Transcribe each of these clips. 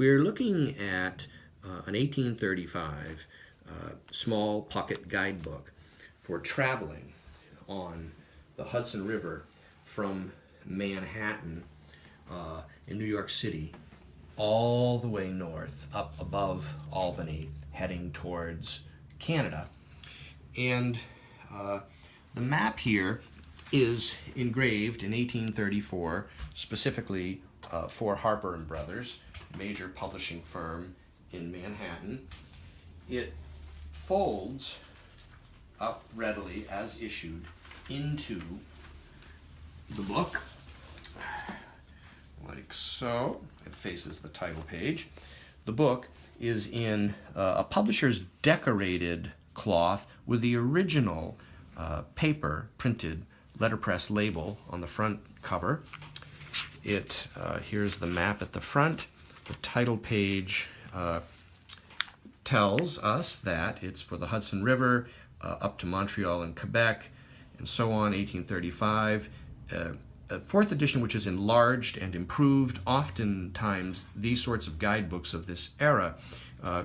We're looking at an 1835 small pocket guidebook for traveling on the Hudson River from Manhattan in New York City all the way north, up above Albany, heading towards Canada. And the map here is engraved in 1834, specifically for Harper Brothers, major publishing firm in Manhattan. It folds up readily as issued into the book, like so. It faces the title page. The book is in a publisher's decorated cloth with the original paper printed letterpress label on the front cover. Here's the map at the front. The title page tells us that it's for the Hudson River up to Montreal and Quebec, and so on, 1835. A fourth edition, which is enlarged and improved. Oftentimes, these sorts of guidebooks of this era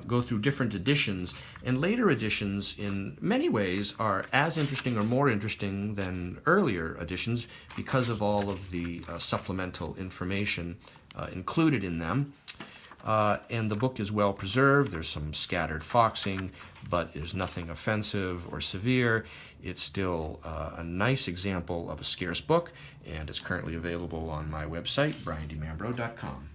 go through different editions, and later editions, in many ways, are as interesting or more interesting than earlier editions because of all of the supplemental information included in them. And the book is well preserved. There's some scattered foxing, but there's nothing offensive or severe. It's still a nice example of a scarce book, and it's currently available on my website, briandemambro.com.